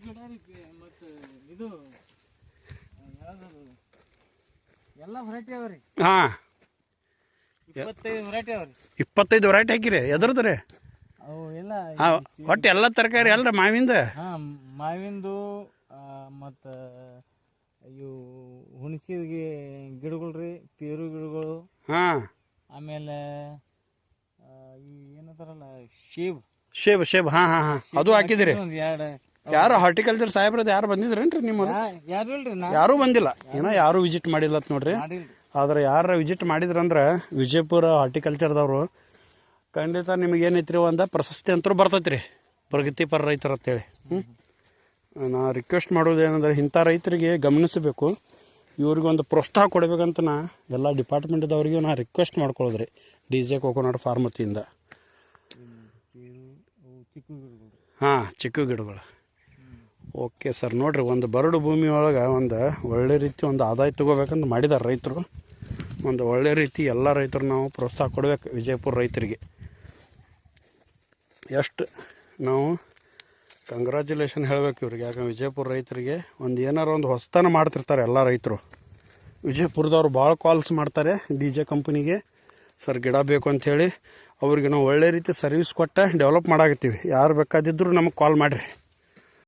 ಗಿಡ ರೀ ಮತ್ತು ಇದು ಯಾವ್ದು ಎಲ್ಲ ವೆರೈಟಿ ಅವ ರೀ. ಹಾಂ 25 ವೆರೈಟಿ ಅವ ರೀ. 25 ವೆರೈಟಿ ಹಾಕಿರಿ ಎದ್ರದ್ದು ರೀ? ಅವು ಎಲ್ಲ ಒಟ್ಟು ಎಲ್ಲ ತರಕಾರಿ ಅಲ್ರಿ ಮಾವಿಂದ? ಹಾಂ ಮಾವಿಂದು ಮತ್ತು ಇವು ಹುಣಸಿಗೆ ಗಿಡಗಳು ರೀ, ಪೇರು ಗಿಡಗಳು. ಹಾಂ ಆಮೇಲೆ ಈ ಏನಂತಾರಲ್ಲ ಶೇಬ್ ಹಾಂ ಹಾಂ ಹಾಂ ಅದು ಹಾಕಿದಿರಿ? ಒಂದು ಎರಡು. ಯಾರು ಹಾರ್ಟಿಕಲ್ಚರ್ ಸಾಹೇಬ್ರದ್ದು ಯಾರು ಬಂದಿದ್ರೇನ್ರಿ ನಿಮ್ಮ? ಯಾರು ಇಲ್ರಿ, ಯಾರೂ ಬಂದಿಲ್ಲ, ಏನೋ ಯಾರೂ ವಿಸಿಟ್ ಮಾಡಿಲ್ಲ ಅಂತ ನೋಡ್ರಿ. ಮಾಡಿಲ್ರಿ. ಆದ್ರೆ ಯಾರು ವಿಸಿಟ್ ಮಾಡಿದ್ರಂದ್ರೆ ವಿಜಯಪುರ ಹಾರ್ಟಿಕಲ್ಚರ್ದವರು ಖಂಡಿತ ನಿಮಗೆ ಏನೈತ್ರಿ ಒಂದು ಪ್ರಶಸ್ತಿ ಅಂತೂ ಬರ್ತೈತಿ ರೀ, ಪ್ರಗತಿಪರ ರೈತರು ಅಂತೇಳಿ. ನಾ ರಿಕ್ವೆಸ್ಟ್ ಮಾಡೋದು ಏನಂದ್ರೆ ಇಂಥ ರೈತರಿಗೆ ಗಮನಿಸಬೇಕು, ಇವ್ರಿಗೊಂದು ಪ್ರೋತ್ಸಾಹ ಕೊಡಬೇಕಂತ ನಾ ಎಲ್ಲ ಡಿಪಾರ್ಟ್ಮೆಂಟ್ದವ್ರಿಗೆ ನಾ ರಿಕ್ವೆಸ್ಟ್ ಮಾಡ್ಕೊಳ್ಳೋದ್ರಿ DJ ಕೋಕೋನಟ್ ಫಾರ್ಮ್ ವತಿಯಿಂದ. ಹಾಂ ಚಿಕ್ಕ ಗಿಡಗಳು. ಓಕೆ ಸರ್, ನೋಡಿರಿ ಒಂದು ಬರಡು ಭೂಮಿ ಒಳಗೆ ಒಂದು ಒಳ್ಳೆ ರೀತಿ ಒಂದು ಆದಾಯ ತೊಗೋಬೇಕಂತ ಮಾಡಿದ್ದಾರೆ ರೈತರು. ಒಂದು ಒಳ್ಳೆ ರೀತಿ ಎಲ್ಲ ರೈತರು ನಾವು ಪ್ರೋತ್ಸಾಹ ಕೊಡಬೇಕು ವಿಜಯಪುರ ರೈತರಿಗೆ. ಎಷ್ಟು ನಾವು ಕಂಗ್ರ್ಯಾಚುಲೇಷನ್ ಹೇಳಬೇಕು ಇವ್ರಿಗೆ. ಯಾಕಂದ್ರೆ ವಿಜಯಪುರ ರೈತರಿಗೆ ಒಂದು ಏನಾರು ಒಂದು ಹೊಸತನ ಮಾಡ್ತಿರ್ತಾರೆ ಎಲ್ಲ ರೈತರು. ವಿಜಯಪುರದವ್ರು ಭಾಳ ಕಾಲ್ಸ್ ಮಾಡ್ತಾರೆ DJ ಕಂಪ್ನಿಗೆ, ಸರ್ ಗಿಡ ಬೇಕು ಅಂಥೇಳಿ. ಅವ್ರಿಗೆ ನಾವು ಒಳ್ಳೆ ರೀತಿ ಸರ್ವಿಸ್ ಕೊಟ್ಟು ಡೆವಲಪ್ ಮಾಡಾಕತ್ತೀವಿ. ಯಾರು ಬೇಕಾದಿದ್ದರೂ ನಮಗೆ ಕಾಲ್ ಮಾಡಿರಿ.